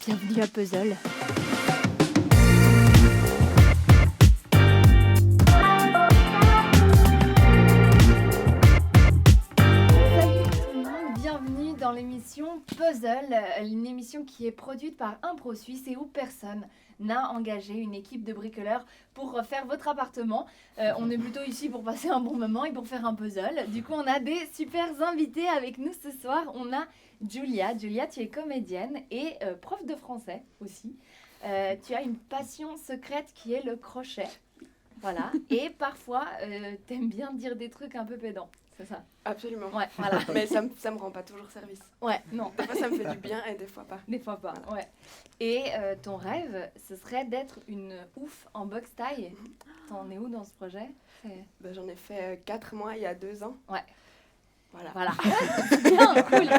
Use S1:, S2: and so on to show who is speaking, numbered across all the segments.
S1: Bienvenue à Puzzle. Salut tout le monde, bienvenue dans l'émission Puzzle, une émission qui est produite par un pro suisse et où personne n'a engagé une équipe de bricoleurs pour refaire votre appartement. On est plutôt ici pour passer un bon moment et pour faire un puzzle. Du coup, on a des super invités avec nous ce soir. On a Julia. Julia, tu es comédienne et prof de français aussi. Tu as une passion secrète qui est le crochet. Voilà. Et parfois, t'aimes bien dire des trucs un peu pédants. C'est ça?
S2: Absolument.
S1: Ouais, voilà.
S2: Mais ça me rend pas toujours service.
S1: Ouais, non.
S2: Des fois, ça me fait du bien et des fois pas.
S1: Des fois pas, ouais. Et ton rêve, ce serait d'être une ouf en boxe taille. T'en es où dans ce projet?
S2: Ben, j'en ai fait 4 mois il y a 2 ans.
S1: Ouais.
S2: Voilà.
S1: Bien, cool.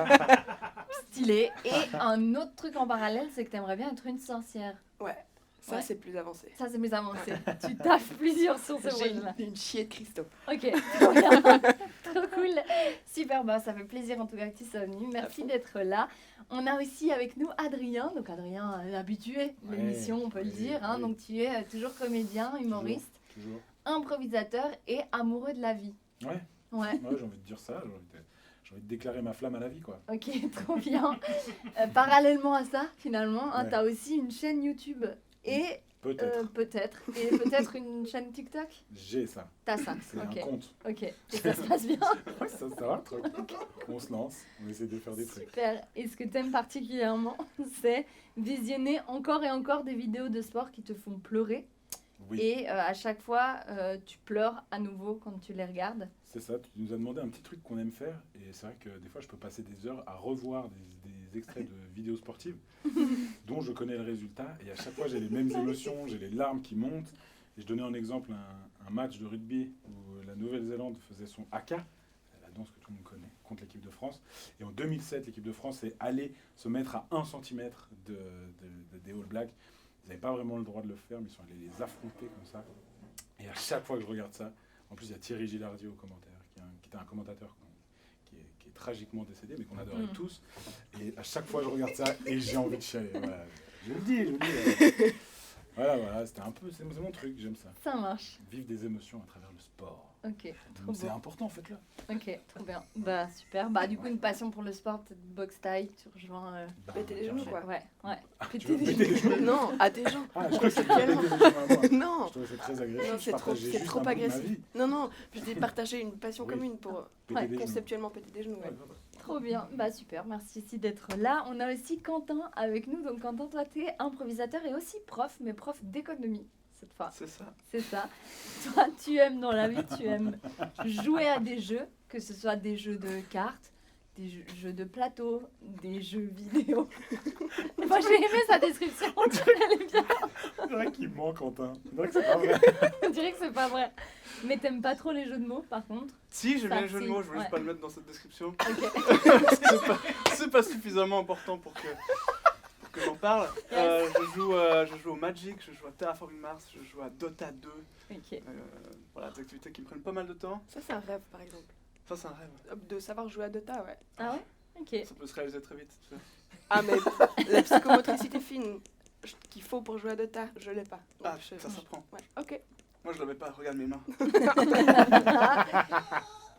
S1: Stylé. Et un autre truc en parallèle, c'est que t'aimerais bien être une sorcière.
S2: Ouais. Ça,
S1: Ouais.
S2: c'est plus avancé.
S1: Ça, c'est plus avancé. Tu taffes plusieurs sur ce
S2: J'ai
S1: projet-là.
S2: une chier de cristaux.
S1: Ok, trop bien. Trop cool. Super, bah, ça fait plaisir en tout cas que tu sois venu. Merci d'être là. On a aussi avec nous Adrien. Donc Adrien, habitué de l'émission, on peut le dire. Hein.
S3: Oui.
S1: Donc tu es toujours comédien, humoriste,
S3: Toujours.
S1: improvisateur et amoureux de la vie.
S3: Ouais,
S1: Ouais,
S3: ouais, j'ai envie de dire ça, j'ai envie de déclarer ma flamme à la vie, quoi.
S1: ok, trop bien. Parallèlement à ça, finalement, hein,
S3: Ouais.
S1: tu as aussi une chaîne YouTube et
S3: Peut-être.
S1: peut-être une chaîne TikTok.
S3: J'ai ça.
S1: T'as ça,
S3: C'est
S1: ok.
S3: un compte.
S1: Ok, et ça se passe bien.
S3: Ouais, ça va, le truc. On se lance, on essaie de faire des trucs.
S1: Super. Et ce que tu aimes particulièrement, c'est visionner encore et encore des vidéos de sport qui te font pleurer.
S3: Oui,
S1: Et à chaque fois, tu pleures à nouveau quand tu les regardes.
S3: c'est ça. Tu nous as demandé un petit truc qu'on aime faire. Et c'est vrai que des fois, je peux passer des heures à revoir des extraits de vidéos sportives dont je connais le résultat. Et à chaque fois, j'ai les mêmes émotions, j'ai les larmes qui montent. Et je donnais en exemple un match de rugby où la Nouvelle-Zélande faisait son haka, la danse que tout le monde connaît, contre l'équipe de France. Et en 2007, l'équipe de France est allée se mettre à 1 cm des All Blacks. Ils n'avaient pas vraiment le droit de le faire, mais ils sont allés les affronter comme ça. Et à chaque fois que je regarde ça, en plus il y a Thierry Gilardi au commentaire, qui était un commentateur qui est tragiquement décédé, mais qu'on adorait tous. Et à chaque fois je regarde ça et j'ai envie de chialer. Voilà. Je vous le dis. Voilà, c'était un peu, c'est mon truc, j'aime ça.
S1: Ça marche.
S3: Vivre des émotions à travers le sport.
S1: Ok, trop
S3: C'est
S1: beau.
S3: important, faites-le.
S1: Ok, trop bien. Bah super. Bah du coup, une passion pour le sport, peut-être boxe taille, tu rejoins.
S2: Péter les genoux, quoi.
S1: Ouais.
S3: Tu veux péter les genoux?
S2: Non, à des gens.
S3: Ah, je crois que c'est péter les genoux à moi.
S2: Non.
S3: Je trouvais ça très agressif.
S2: Non,
S3: Je
S2: c'est trop,
S3: partageais
S2: c'est
S3: juste
S2: trop
S3: un bout de ma
S2: agressif.
S3: vie.
S2: Non, je t'ai partagé une passion
S3: Oui.
S2: commune pour
S3: Péter des genoux.
S2: conceptuellement péter des genoux. Ouais.
S1: Trop bien. Bah super. Merci aussi d'être là. On a aussi Quentin avec nous. Donc Quentin, toi, tu es improvisateur et aussi prof, mais prof d'économie cette fois.
S4: C'est ça.
S1: C'est ça. Toi, tu aimes dans la vie, tu aimes jouer à des jeux, que ce soit des jeux de cartes, des jeux de plateau, des jeux vidéo. Moi, j'ai aimé sa description. Elle est bien.
S3: On dirait qu'il ment, Quentin. On dirait que c'est pas vrai.
S1: On dirait que c'est pas vrai. Mais t'aimes pas trop les jeux de mots, par contre.
S4: Si, j'aime bien le
S1: Ça,
S4: jeu de
S1: si.
S4: mots, je voulais
S1: Ouais.
S4: juste pas le mettre dans cette description.
S1: Ok.
S4: Parce que c'est pas suffisamment important pour que j'en parle.
S1: Yes.
S4: Je joue au Magic, je joue à Terraforming Mars, je joue à Dota 2.
S1: Ok.
S4: Voilà, des activités qui me prennent pas mal de temps.
S2: Ça, c'est un rêve, par exemple.
S4: Ça, c'est un rêve.
S2: De savoir jouer à Dota, ouais.
S1: Ah ouais? Ok.
S4: Ça peut se réaliser très vite. Tu sais.
S2: Ah, mais la psychomotricité fine qu'il faut pour jouer à Dota, je l'ai pas. Donc,
S4: Ah, ça s'apprend.
S2: Ouais, ok.
S4: Moi, je l'avais pas, regarde mes mains.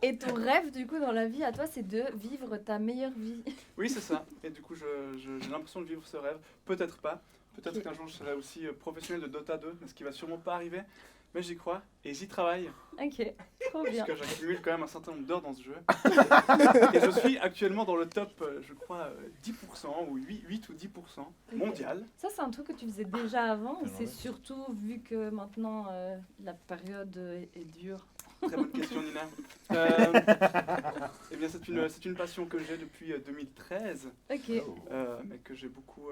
S1: Et ton rêve, du coup, dans la vie, à toi, c'est de vivre ta meilleure vie.
S4: Oui, c'est ça. Et du coup, j'ai l'impression de vivre ce rêve. Peut-être pas. Peut-être
S1: Ok.
S4: qu'un jour, je serai aussi professionnel de Dota 2, ce qui va sûrement pas arriver. Mais j'y crois et j'y travaille.
S1: Ok. Trop bien.
S4: Parce que j'accumule quand même un certain nombre d'heures dans ce jeu. Et je suis actuellement dans le top, je crois, 10% ou 8 ou 10% mondial.
S1: Ça, c'est un truc que tu faisais déjà avant ou
S3: Alors,
S1: c'est
S3: ouais.
S1: surtout vu que maintenant la période est dure?
S4: Très bonne question, Nina. Eh bien, c'est une passion que j'ai depuis 2013,
S1: Ok.
S4: mais que j'ai beaucoup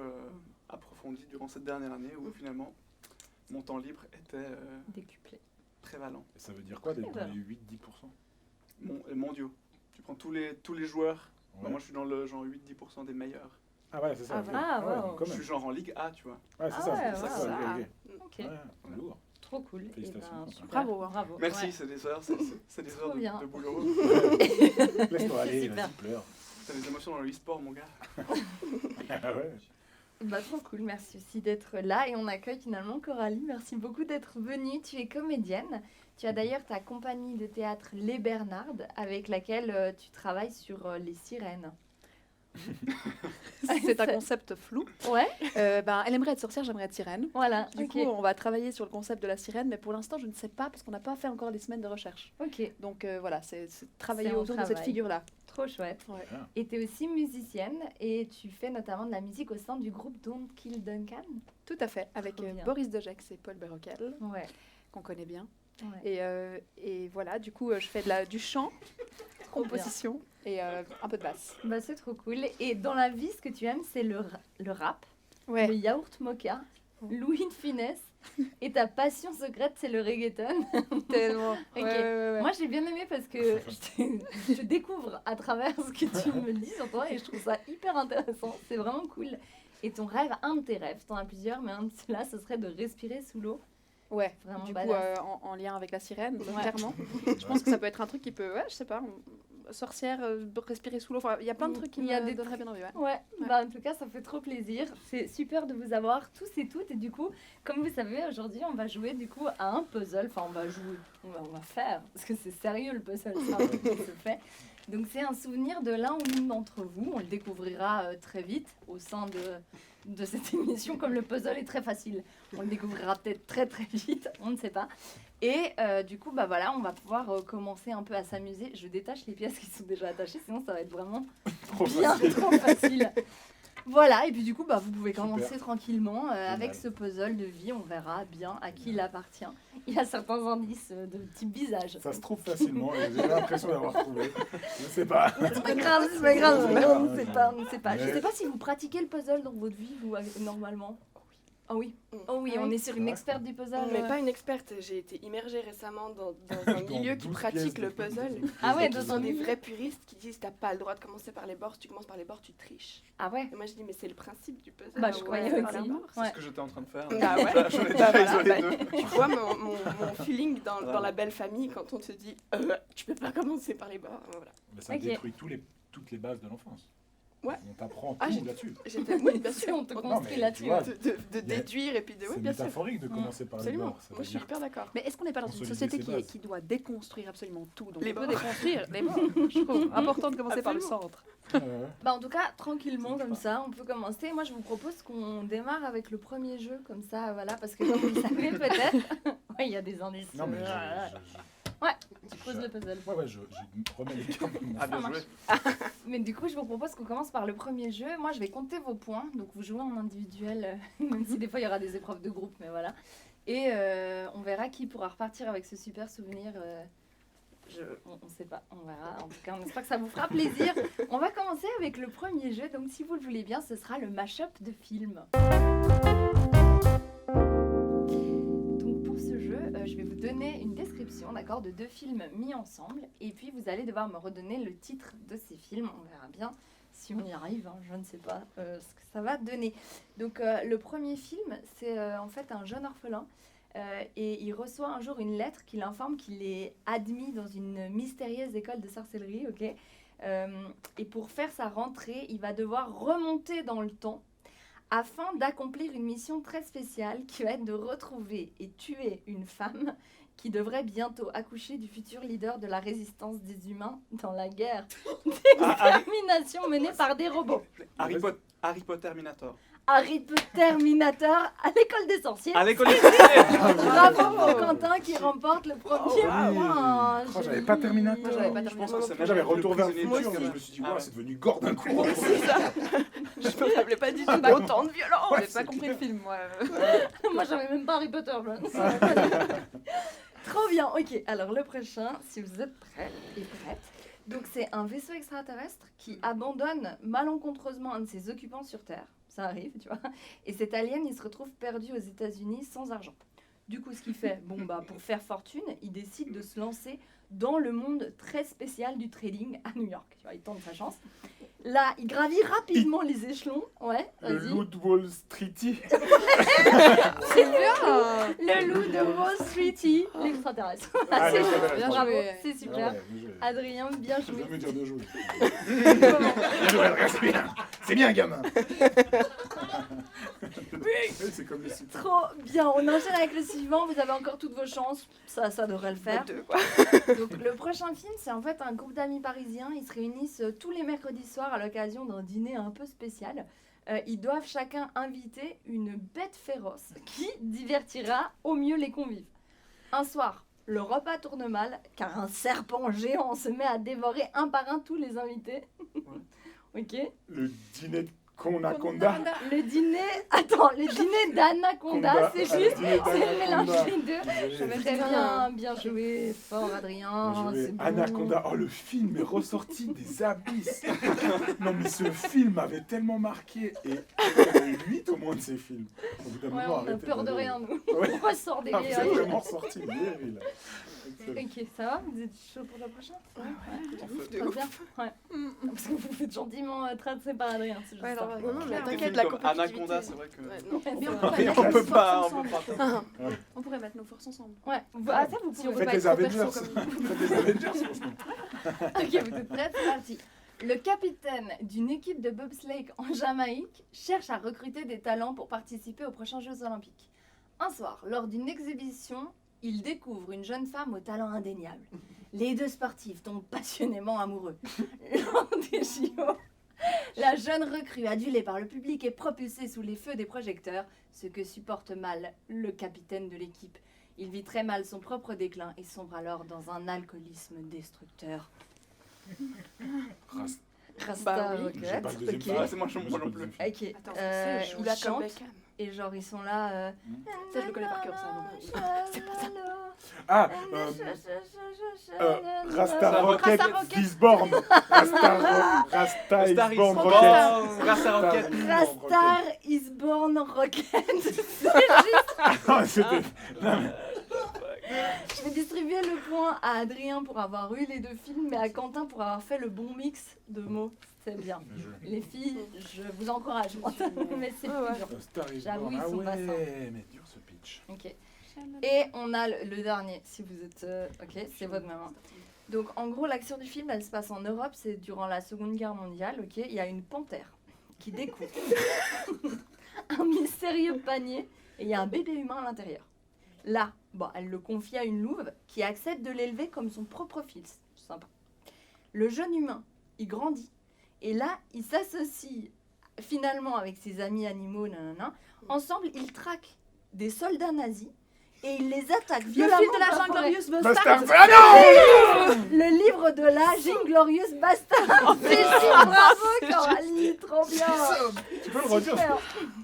S4: approfondie durant cette dernière année où finalement mon temps libre était
S1: Décuplé.
S4: prévalent.
S3: Et ça veut dire quoi d'être dans les 8-10%?
S4: Mondiaux. Tu prends tous les joueurs. Bah,
S3: Ouais.
S4: moi, je suis dans le genre 8-10% des meilleurs.
S3: Ah ouais, c'est ça.
S2: Ah,
S3: ok.
S1: voilà.
S3: Ouais,
S1: Ah,
S3: donc quand
S4: Je
S3: même.
S4: suis genre en Ligue A, tu vois.
S3: Ouais, c'est
S1: Ah
S3: ça.
S1: ouais,
S3: c'est ça,
S1: voilà.
S3: ok.
S1: Ok.
S3: Ouais, lourd.
S1: Trop cool. Et
S3: Félicitations.
S1: super.
S2: Bravo, hein.
S1: Bravo.
S4: Merci,
S1: Ouais.
S4: c'est des heures, c'est des
S1: Trop
S4: heures
S1: bien.
S4: de boulot.
S3: Laisse-toi aller,
S1: Super.
S3: vas-y, pleure.
S4: T'as des émotions dans le e-sport, mon gars.
S3: Ah ouais.
S1: Bah, trop cool, merci aussi d'être là. Et on accueille finalement Coralie. Merci beaucoup d'être venue. Tu es comédienne. Tu as d'ailleurs ta compagnie de théâtre Les Bernardes avec laquelle tu travailles sur Les Sirènes.
S5: C'est un concept flou.
S1: Ouais,
S5: Elle aimerait être sorcière, j'aimerais être sirène.
S1: voilà.
S5: Du coup, on va travailler sur le concept de la sirène, mais pour l'instant, je ne sais pas parce qu'on n'a pas fait encore les semaines de recherche.
S1: Ok,
S5: Donc voilà, c'est travailler
S1: C'est en
S5: autour de cette
S1: travail.
S5: figure-là.
S1: trop chouette.
S5: Ouais.
S1: Et tu es aussi musicienne et tu fais notamment de la musique au sein du groupe Don't Kill Duncan.
S5: Tout à fait, avec
S1: Trop bien.
S5: Boris Degex et Paul Berrocal,
S1: Ouais.
S5: qu'on connaît bien.
S1: Ouais.
S5: Et voilà, du coup, je fais du chant,
S1: Trop bien.
S5: composition et un peu de basse.
S1: Bah, c'est trop cool. Et dans la vie, ce que tu aimes, c'est le rap, le
S5: Ouais,
S1: yaourt mocha, Louis de finesse. Et ta passion secrète, c'est le reggaeton.
S5: tellement.
S1: Ok.
S5: Ouais.
S1: Moi, j'ai bien aimé parce que je découvre à travers ce que tu me dis sur toi et je trouve ça hyper intéressant. C'est vraiment cool. Et ton rêve, un de tes rêves, t'en as plusieurs, mais un de ceux-là, ce serait de respirer sous l'eau.
S5: Ouais,
S1: Vraiment
S5: du coup,
S1: badass.
S5: en lien avec la sirène,
S1: Ouais.
S5: clairement. Je pense que ça peut être un truc qui peut, ouais, je sais pas, sorcière, respirer sous l'eau. Enfin, il y a plein de trucs qui
S1: Il y a
S5: me
S1: des
S5: donneraient bien envie. Ouais.
S1: Ouais,
S5: Ouais.
S1: bah en tout cas, ça fait trop plaisir. C'est super de vous avoir tous et toutes. Et du coup, comme vous savez, aujourd'hui, on va jouer du coup à un puzzle. Enfin, on va jouer, on va faire, parce que c'est sérieux le puzzle, c'est un truc qui se fait. Donc, c'est un souvenir de l'un ou l'une d'entre vous. On le découvrira très vite au sein de cette émission, comme le puzzle est très facile. On le découvrira peut-être très très vite, on ne sait pas. Et du coup, bah voilà, on va pouvoir commencer un peu à s'amuser. Je détache les pièces qui sont déjà attachées, sinon ça va être vraiment
S3: Trop
S1: bien
S3: facile.
S1: trop facile. Voilà, et puis du coup, bah, vous pouvez commencer
S3: Super.
S1: tranquillement avec
S3: Génial.
S1: ce puzzle de vie. On verra bien à qui il appartient. Il y a certains indices de type visage.
S3: Ça se trouve facilement et j'ai l'impression d'avoir trouvé. Je sais pas.
S1: C'est pas grave, c'est pas grave.
S3: C'est pas
S1: Non,
S3: grave.
S1: c'est pas, on sait pas. Je
S3: Mais-
S1: sais pas si vous pratiquez le puzzle dans votre vie, vous, normalement. Ah oui. Oh oui,
S5: Ah
S1: on
S5: oui.
S1: est sur une
S3: Ouais.
S1: experte du puzzle.
S2: Mais pas une experte, j'ai été immergée récemment dans un
S3: Dans
S2: milieu qui
S3: 12
S2: pratique
S3: pièces
S2: le
S3: de-
S2: puzzle.
S1: Ah ouais,
S2: Et qui
S1: dans
S2: sont
S1: un
S2: des
S1: milieu.
S2: vrais puristes qui disent t'as pas le droit de commencer par les bords, si tu commences par les bords, tu triches.
S1: Ah ouais.
S2: Et moi je dis mais c'est le principe du puzzle.
S1: Bah, je croyais
S5: ouais,
S1: aussi.
S5: vraiment.
S4: C'est
S1: Ouais.
S4: ce que j'étais en train de faire.
S2: Bah ouais.
S4: J'en ai
S2: Bah
S4: déjà
S2: voilà,
S4: isolé
S2: bah,
S4: deux.
S2: tu vois mon feeling dans la belle famille quand on te dit tu peux pas commencer par les bords. Voilà.
S3: Mais ça
S1: Ok.
S3: détruit toutes les bases de l'enfance.
S2: Ouais.
S3: On t'apprend
S2: Ah,
S3: tout
S2: j'ai-
S3: là-dessus.
S2: J'étais oui bien
S1: Si
S2: sûr.
S1: on te
S2: De-
S1: construit
S3: mais
S1: là-dessus.
S3: tu vois,
S2: de déduire et puis de oui
S3: C'est
S2: bien sûr.
S3: métaphorique de commencer par les
S2: Absolument.
S3: bords. Ça
S2: Moi
S3: veut
S2: je suis
S3: dire
S2: hyper d'accord.
S5: Mais est-ce qu'on n'est pas dans une
S3: Consolider
S5: société
S3: ses bases.
S5: qui doit déconstruire absolument tout? Donc
S2: Les
S5: on peut
S2: bords.
S5: déconstruire les bords. Je trouve important de commencer par le
S2: Absolument.
S5: centre.
S1: Bah en tout cas, tranquillement
S3: C'est
S1: comme ça, on peut commencer. Moi, je vous propose qu'on démarre avec le premier jeu, comme ça, voilà, parce que comme vous le savez peut-être, ouais, il y a des indices.
S3: Non, mais
S1: Tu poses le puzzle.
S3: Ouais, je remets les cartes. dans mon
S4: Ah, bien
S1: Ça
S4: joué.
S1: Mais du coup, je vous propose qu'on commence par le premier jeu. Moi, je vais compter vos points. Donc, vous jouez en individuel, même si des fois, il y aura des épreuves de groupe, mais voilà. Et on verra qui pourra repartir avec ce super souvenir. On sait pas, on verra. En tout cas, on espère que ça vous fera plaisir. On va commencer avec le premier jeu. Donc, si vous le voulez bien, ce sera le mash-up de films. Donc, pour ce jeu, je vais vous donner une description, d'accord, de 2 films mis ensemble. Et puis, vous allez devoir me redonner le titre de ces films. On verra bien si on y arrive. Hein. Je ne sais pas ce que ça va donner. Donc, le premier film, c'est en fait un jeune orphelin. Et il reçoit un jour une lettre qui l'informe qu'il est admis dans une mystérieuse école de sorcellerie, ok. Et pour faire sa rentrée, il va devoir remonter dans le temps afin d'accomplir une mission très spéciale qui va être de retrouver et tuer une femme qui devrait bientôt accoucher du futur leader de la résistance des humains dans la guerre d'extermination menée par des robots.
S4: Harry Potter Minator.
S1: Harry Potter Terminator à l'école des sorciers.
S4: À l'école des sorciers.
S1: Bravo pour Quentin qui remporte le premier point.
S3: Oh, j'avais pas Terminator.
S5: Moi, j'avais pas
S4: Je pense que c'est
S3: Moi, j'avais
S4: même
S3: Retour vers le
S4: prisonnier
S3: futur,
S4: de
S3: mais
S4: guerre.
S3: je me suis dit,
S4: Ah
S3: ouais,
S4: ouais.
S3: c'est devenu gore d'un coup.
S2: C'est ça. Je me rappelais pas du tout d'autant de violence.
S5: J'ai pas compris le film, moi.
S1: Moi j'avais même pas Harry Potter. Trop bien, ok. Alors le prochain, si vous êtes prêts et prêtes. Donc c'est un vaisseau extraterrestre qui abandonne malencontreusement un de ses occupants sur Terre. Ça arrive, tu vois. Et cet alien, il se retrouve perdu aux États-Unis sans argent. Du coup, ce qu'il fait, bon bah pour faire fortune, il décide de se lancer dans le monde très spécial du trading à New York. Tu vois, il tente sa chance. Là, il gravit rapidement les échelons. Ouais,
S3: Le
S1: vas-y.
S3: loup de Wall Street.
S1: C'est bien. Le loup de Wall Street, l'extraterrestre.
S3: Ah,
S1: C'est
S3: l'extraterrestre,
S1: bien,
S5: bravo.
S1: bravo, c'est super.
S3: Ah ouais, bien joué.
S1: Adrien, bien
S3: Je
S1: joué.
S3: vais me dire bien joué.
S1: Comment
S3: Bien joué, Adrien, c'est bien. C'est bien, gamin. C'est comme le site.
S1: Trop bien. On enchaîne avec le suivant. Vous avez encore toutes vos chances. Ça devrait le faire.
S2: Deux, quoi.
S1: Donc, le prochain film, c'est en fait un groupe d'amis parisiens. Ils se réunissent tous les mercredis soirs à l'occasion d'un dîner un peu spécial. Ils doivent chacun inviter une bête féroce qui divertira au mieux les convives. Un soir, le repas tourne mal car un serpent géant se met à dévorer un par un tous les invités. Ok.
S3: Le dîner de Konaconda.
S1: Le dîner d'Anaconda, c'est juste. C'est le mélange des deux.
S3: Désolé.
S1: Très bien joué, fort Adrien.
S3: Bien joué.
S1: C'est bon.
S3: Anaconda, oh le film est ressorti des abysses. Non mais ce film m'avait tellement marqué et il y a eu 8 au moins de ces films. Au bout d'un
S1: Ouais,
S3: moment,
S1: on a
S3: arrêtez
S1: peur de
S3: d'aller-
S1: rien, nous.
S3: Ouais.
S1: On ressort des
S3: Ah, vous êtes
S1: liens.
S3: vraiment ressorti viril. Excellent.
S1: Ok, ça va? Vous êtes chaud pour la prochaine?
S2: De ouf,
S1: Très
S2: de ouf.
S1: bien. Ouais. Parce que vous vous faites gentiment tracé par Adrien, c'est juste
S2: Ouais,
S1: ça.
S2: alors, non, mais
S4: Des
S2: t'inquiète,
S4: films
S2: la
S4: comme
S2: compétitivité.
S4: Anaconda, c'est vrai que.
S2: Ouais, non.
S5: Mais
S1: Ouais.
S5: on peut mettre
S4: On peut
S5: nos
S4: pas,
S5: forces
S4: on peut
S5: ensemble.
S4: pas.
S5: On pourrait mettre nos forces ensemble.
S1: Ouais. Ah, ça, vous
S5: Si
S1: pouvez
S5: on veut
S3: Faites
S5: pas
S3: les
S5: être trop
S3: Avengers.
S5: perso comme nous.
S3: Faites les Avengers, franchement.
S1: Ok, vous êtes prêts? C'est parti. Le capitaine d'une équipe de bobsleigh en Jamaïque cherche à recruter des talents pour participer aux prochains Jeux Olympiques. Un soir, lors d'une exhibition, il découvre une jeune femme au talent indéniable. Les deux sportifs tombent passionnément amoureux. Lors des JO, la jeune recrue, adulée par le public, est propulsée sous les feux des projecteurs, ce que supporte mal le capitaine de l'équipe. Il vit très mal son propre déclin et sombre alors dans un alcoolisme destructeur.
S3: Rast-
S1: Rasta
S2: Bah oui.
S3: J'ai pas le deuxième
S1: ok.
S3: film.
S4: Ah, c'est moi, je
S3: J'ai
S4: moi
S3: pas
S4: non
S3: le
S4: plus.
S3: deuxième film.
S1: Ok,
S5: Attends,
S1: ils
S2: Joue la
S1: chantent
S2: Beckham.
S1: et genre ils sont là.
S2: Ça, je le connais par cœur, ça, non.
S1: C'est pas ça.
S3: Ah, Rasta Rocket
S1: Rasta Rocket.
S3: Gisborne. Rasta
S4: Star is
S3: Gisborne
S4: born.
S3: Rocket.
S4: Rasta Rocket.
S1: Rastar is born rocket.
S3: Ah, c'était-
S1: Je vais distribuer le point à Adrien pour avoir eu les deux films, mais à Quentin pour avoir fait le bon mix de mots. C'est bien. Les filles, je vous encourage, moi. Mais c'est
S2: Ouais, ouais.
S1: plus dur.
S3: Star is
S1: J'avoue,
S3: Born.
S1: ils
S3: Ah
S1: sont pas
S3: ouais, mais dur ce pitch.
S1: Ok. Et on a le dernier, si vous êtes... ok, c'est votre main. Donc en gros, l'action du film, elle se passe en Europe, c'est durant la Seconde Guerre mondiale, ok. Il y a une panthère qui découvre un mystérieux panier et il y a un bébé humain à l'intérieur. Là, bon, elle le confie à une louve qui accepte de l'élever comme son propre fils. Sympa. Le jeune humain, il grandit et là, il s'associe finalement avec ses amis animaux, nanana. Ensemble, ils traquent des soldats nazis et ils les attaquent
S5: Le
S1: violemment.
S5: film de la
S1: dans la
S5: jungle
S1: forêt.
S5: glorieuse
S3: Bastard.
S5: Bastard.
S3: Ah non.
S1: Le livre de l'âge Inglorious Bastard. C'est bravo Coralie, trop bien.
S3: Tu peux le redire
S1: Super.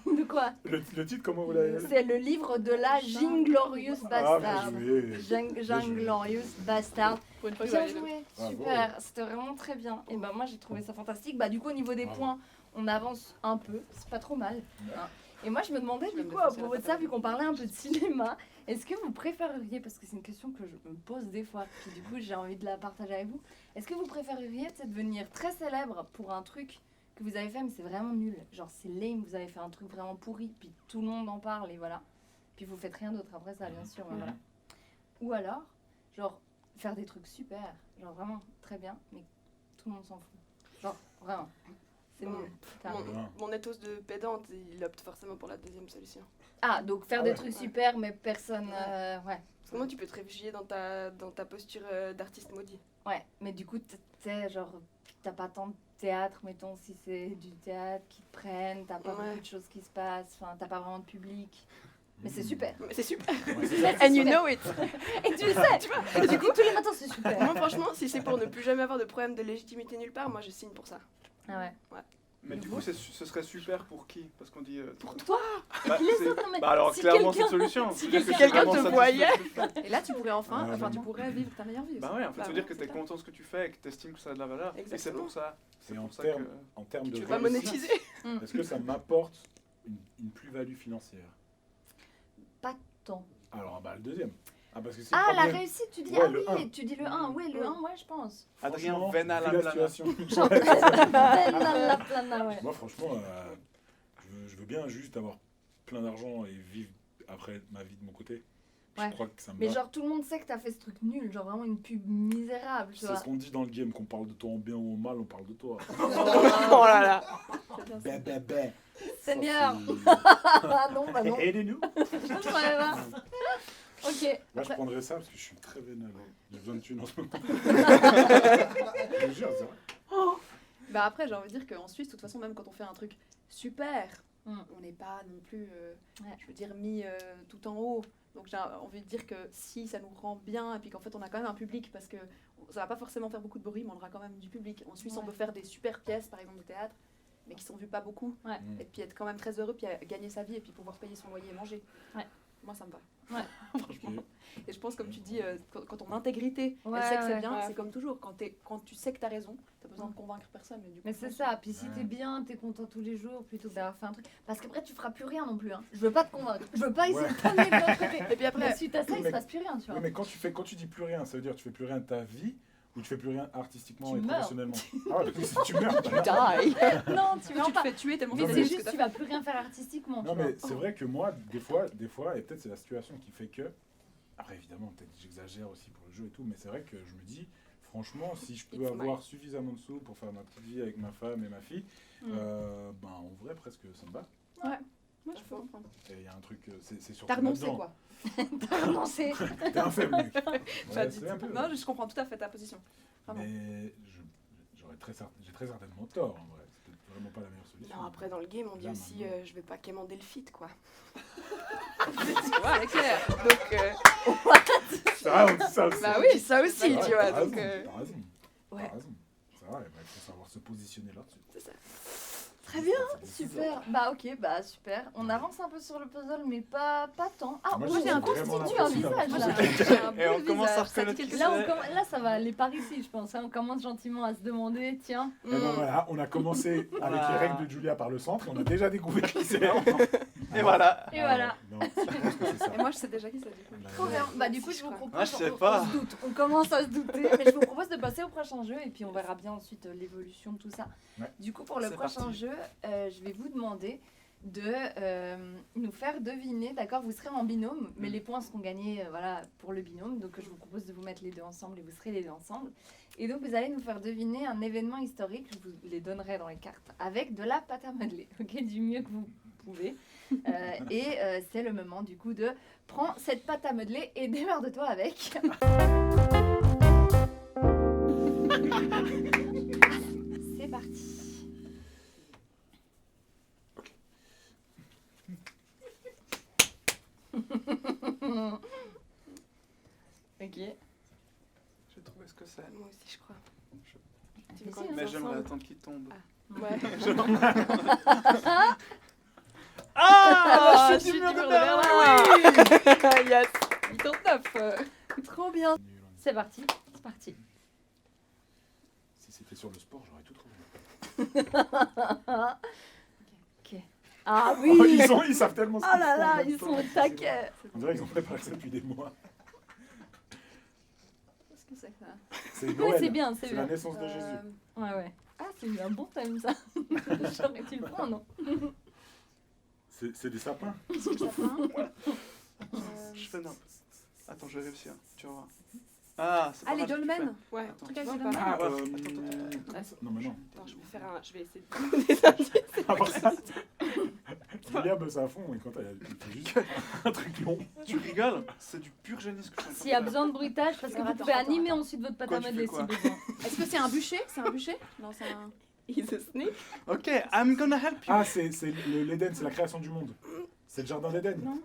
S1: De quoi?
S3: le titre, comment vous l'avez
S1: C'est le livre de l'âge Inglorious
S3: Ah,
S1: Bastard.
S3: bien joué.
S1: Inglorious Bastard.
S5: Pour une fois que
S1: Bien
S5: j'avais les deux.
S1: joué,
S3: Bravo.
S1: super, c'était vraiment très bien. Et ben moi j'ai trouvé ça fantastique. Bah du coup au niveau des
S3: Bravo.
S1: points, on avance un peu, c'est pas trop mal. hein. Et moi je me demandais
S5: Je vais
S1: du
S5: me
S1: coup à
S5: défoncer la
S1: propos de ça,
S5: patate.
S1: vu qu'on parlait un peu de cinéma, est-ce que vous préféreriez, parce que c'est une question que je me pose des fois, puis du coup j'ai envie de la partager avec vous, est-ce que vous préféreriez tu sais, devenir très célèbre pour un truc que vous avez fait mais c'est vraiment nul, genre c'est lame, vous avez fait un truc vraiment pourri, puis tout le monde en parle et voilà, puis vous faites rien d'autre après ça bien sûr, voilà. Ou alors, genre faire des trucs super, genre vraiment très bien, mais tout le monde s'en fout. Genre vraiment, c'est
S2: Mm.
S1: nul. carrément.
S2: Mon ethos de pédante, il opte forcément pour la deuxième solution.
S1: Ah, donc faire
S3: Ah
S1: des
S3: ouais.
S1: trucs super, mais personne. Ouais.
S2: Parce que moi, tu peux te réfugier dans ta posture d'artiste maudit.
S1: Ouais, mais du coup, tu sais, genre, t'as pas tant de théâtre, mettons, si c'est du théâtre qui te prennent, t'as pas
S2: Ouais.
S1: beaucoup de choses qui se passent, enfin, t'as pas vraiment de public. Mais c'est super.
S2: Mais c'est super.
S3: Ouais, c'est ça.
S2: And you know it.
S1: Et tu le sais, tu vois. Du coup, tous les matins, c'est super.
S2: Moi, franchement, si c'est pour ne plus jamais avoir de problème de légitimité nulle part, moi, je signe pour ça.
S1: Ah ouais.
S4: Mais du coup, ce serait super pour qui? Parce qu'on dit.
S1: Pour toi
S4: Bah,
S1: et puis les
S4: c'est-
S1: autres, non, mais
S4: Bah alors
S1: si
S4: clairement c'est
S1: quelqu'un-
S4: une solution.
S1: si
S4: Faut dire que
S1: quelqu'un
S4: je suis
S2: te
S4: vraiment
S2: voyait.
S4: satisfait.
S5: Et là, tu pourrais enfin,
S3: Ah,
S5: enfin, tu
S3: vraiment.
S5: pourrais vivre ta meilleure vie.
S4: Bah ouais, en fait,
S2: Bah
S4: ça veut dire
S2: ouais,
S4: que
S2: c'est
S4: t'es
S2: ça.
S4: content de ce que tu fais et que t'estimes que ça a de la valeur. Et c'est
S2: Exactement.
S4: pour ça. C'est
S3: Et en
S4: pour ça
S3: termes
S4: que.
S3: en termes de
S2: Tu veux pas
S3: réussite,
S2: monétiser.
S3: est-ce que ça m'apporte une plus-value financière?
S1: Pas tant.
S3: Alors, bah, le deuxième. Ah, parce que c'est
S1: Ah,
S3: le
S1: la
S3: problème.
S1: réussite, tu dis,
S3: Ouais,
S1: ah
S3: le
S1: oui,
S3: un.
S1: tu dis le 1, ouais, le 1, ouais, je pense.
S4: Adrien,
S3: Franchement,
S4: veine à
S3: vu
S4: la plana.
S3: situation.
S1: La plana, ouais.
S3: Moi, franchement, je veux bien juste avoir plein d'argent et vivre après ma vie de mon côté.
S1: Ouais.
S3: Je crois que ça me
S1: Mais
S3: va.
S1: genre, tout le monde sait que t'as fait ce truc nul, genre vraiment une pub misérable, tu
S3: C'est
S1: vois.
S3: ce qu'on dit dans le game, qu'on parle de toi en bien ou en mal, on parle de toi.
S2: Oh là là.
S5: bien ça.
S3: Bé.
S1: Seigneur.
S3: Ça,
S1: Ah non, bah non.
S3: c'est- Aidez-nous.
S1: Je pourrais pas. Ok.
S3: Moi, je
S1: Après-
S3: prendrais ça parce que je suis très vénal. J'ai besoin de thunes en ce moment. Je te jure, c'est vrai.
S5: Bah après, j'ai envie de dire qu'en Suisse, de toute façon, même quand on fait un truc super,
S1: Mm.
S5: on n'est pas non plus,
S1: Ouais.
S5: je veux dire, mis tout en haut. Donc j'ai envie de dire que si ça nous rend bien, et puis qu'en fait on a quand même un public, parce que ça va pas forcément faire beaucoup de bruit, mais on aura quand même du public. En Suisse, on
S1: Ouais.
S5: peut faire des super pièces, par exemple, de théâtre, mais qui sont vues pas beaucoup.
S3: Mm.
S5: Et puis être quand même très heureux, puis gagner sa vie, et puis pouvoir payer son loyer et manger.
S1: Ouais.
S5: Moi, ça me va.
S1: Ouais.
S5: Franchement.
S3: Ok.
S5: Et je pense, comme tu dis, quand ton intégrité,
S1: Ouais,
S5: elle sait que c'est
S1: ouais.
S5: bien,
S2: Ouais.
S5: c'est comme toujours. Quand tu sais que tu as raison, tu besoin de convaincre personne. Et du coup,
S1: Mais
S5: je
S1: c'est
S5: pense
S1: ça, puis si
S3: Ouais.
S1: t'es bien, t'es content tous les jours, plutôt que d'avoir fait un truc. Parce qu'après, tu feras plus rien non plus. Hein. Je veux pas te convaincre. Je veux pas essayer
S3: Ouais.
S1: de t'amener de l'autre côté.
S5: Et puis après,
S1: Mais suite à ça, il se
S3: Mais-
S1: passe plus rien, tu vois.
S3: Oui, mais quand tu dis plus rien, ça veut dire que tu fais plus rien de ta vie ou tu fais plus rien artistiquement
S1: Tu
S3: et
S1: meurs.
S3: professionnellement. Ah ouais, parce que si tu meurs,
S5: die.
S1: Non, tu
S5: tu
S1: meurs
S5: te
S1: pas.
S5: fais tuer tellement
S1: Mais
S3: Non,
S5: t'as
S1: c'est
S5: fait ce
S1: juste,
S5: que
S1: tu
S5: t'as
S1: vas plus rien faire artistiquement.
S3: Non,
S1: tu
S3: mais
S1: vois.
S3: c'est vrai que moi, des fois, et peut-être c'est la situation qui fait que. Après, évidemment, peut-être que j'exagère aussi pour le jeu et tout, mais c'est vrai que je me dis, franchement, si je peux
S2: It's
S3: avoir suffisamment de sous pour faire ma petite vie avec ma femme et ma fille,
S5: Mm.
S3: ben en vrai, presque ça me va.
S5: Moi, je peux comprendre.
S3: Et il y a un truc, c'est surtout.
S5: T'as renoncé
S3: là-dedans.
S5: quoi.
S1: Non, c'est.
S3: T'es un faible, Luc.
S5: Pas
S3: Ouais,
S5: du
S3: c'est
S5: tout.
S3: un peu.
S5: Non, je comprends tout à fait ta position. Vraiment.
S3: Mais j'ai très certainement tort en vrai. C'est peut-être vraiment pas la meilleure solution.
S2: Non, après, dans le game, on dit
S3: Là,
S2: aussi
S3: maintenant.
S2: je vais pas quémander le feat, quoi.
S5: Ouais, c'est clair.
S2: Donc,
S3: C'est vrai, on dit ça aussi.
S2: bah oui, ça aussi,
S3: C'est vrai,
S2: tu vois.
S3: t'as
S2: Donc,
S3: raison, t'as raison.
S2: ouais.
S3: T'as raison. C'est vrai, bah, il faut savoir se positionner là-dessus.
S2: c'est ça.
S1: Très bien,
S3: Ça fait des
S1: super. Bah ok, bah super. On avance un peu sur le puzzle, mais pas tant. Ah,
S3: Moi,
S1: moi j'ai un
S3: vraiment
S1: constitue un
S3: l'impression
S1: visage
S3: d'avoir
S1: là.
S3: fait
S5: J'ai un
S4: Et on
S5: beau
S4: commence à
S5: visage, ça dit
S4: reconnaître
S5: quelque
S4: qui
S5: chose.
S1: Là, ça va aller par ici, je pense. hein. On commence gentiment à se demander, tiens.
S3: Et ben voilà, on a commencé avec les règles de Julia par le centre et on a déjà découvert qui c'est.
S4: Et voilà.
S1: Et voilà.
S3: Non, je pense que c'est ça.
S5: Et moi, je sais déjà qui ça du coup.
S1: Trop bien. Bah du coup, je vous propose.
S4: Ah, je sais
S1: on-
S4: pas.
S1: On se doute. On commence à se douter, mais je vous propose de passer au prochain jeu et puis on verra bien ensuite l'évolution de tout ça.
S3: Ouais.
S1: Du coup, pour le
S4: C'est
S1: prochain
S4: parti.
S1: jeu, je vais vous demander de nous faire deviner, d'accord, vous serez en binôme, mais les points seront gagnés voilà, pour le binôme, donc je vous propose de vous mettre les deux ensemble et vous serez les deux ensemble. Et donc vous allez nous faire deviner un événement historique, je vous les donnerai dans les cartes, avec de la pâte à modeler, ok, du mieux que vous pouvez. C'est le moment du coup de prends cette pâte à modeler et démerde-toi avec. C'est parti. Ok.
S4: Je vais trouver ce que c'est.
S2: Moi aussi, je crois.
S1: Vas-y,
S2: quand
S1: hein.
S4: Mais j'aimerais
S2: ensemble.
S4: attendre qu'il tombe.
S2: Ouais.
S4: Ah,
S5: je
S4: chute
S5: suis
S4: du mur
S5: du
S4: de
S5: mur de
S4: Berlin,
S5: Yes 89.
S1: Trop bien.
S3: Nul, hein.
S1: C'est parti. C'est parti.
S3: Si c'était sur le sport, j'aurais tout trouvé.
S1: Ok. Ah
S3: Oh,
S1: oui.
S3: ils savent tellement ce
S1: Oh
S3: qu'ils
S1: là
S3: font,
S1: là,
S3: même
S1: ils
S3: pas.
S1: sont au taquet.
S3: On dirait qu'ils ont préparé ça depuis des mois.
S5: Qu'est-ce que c'est que ça
S3: C'est
S1: Oui,
S3: Noël.
S1: c'est bien, c'est
S3: C'est la
S1: bien.
S3: naissance de Jésus.
S1: Ouais, ouais. Ah, c'est un bon thème ça. J'aurais dû le prendre, non?
S3: C'est des sapins.
S5: C'est le sapin.
S4: Je fais n'importe. Attends, je vais réussir. Tu vas voir. Ah, c'est pas
S5: Ah, les
S4: mal ce que tu
S5: dolmens.
S2: Ouais,
S4: Attends.
S5: Truc
S2: tu
S5: avec
S2: vois
S5: les
S2: pas.
S3: Ah,
S4: Attends,
S3: non, mais non.
S2: Attends, je vais faire un. Je vais essayer de.
S3: À part ça, Julia bosse à fond et quand elle fait juste un truc long.
S4: Tu rigoles? C'est du pur génie ce que je suis en train de
S1: S'il y a
S4: faire.
S1: besoin de bruitage, parce que
S5: Alors,
S1: vous
S5: attends,
S1: pouvez
S5: attends,
S1: animer
S5: attends.
S1: ensuite votre pâte
S4: Quoi,
S1: à
S4: tu
S1: modeler
S4: fais
S1: si
S4: quoi
S1: besoin.
S5: Est-ce que c'est un bûcher? C'est un bûcher? Non, c'est un.
S2: He's a snake.
S4: Ok, I'm gonna help you.
S3: Ah, c'est l'Éden, c'est la création du monde. C'est le jardin d'Éden.
S5: Non.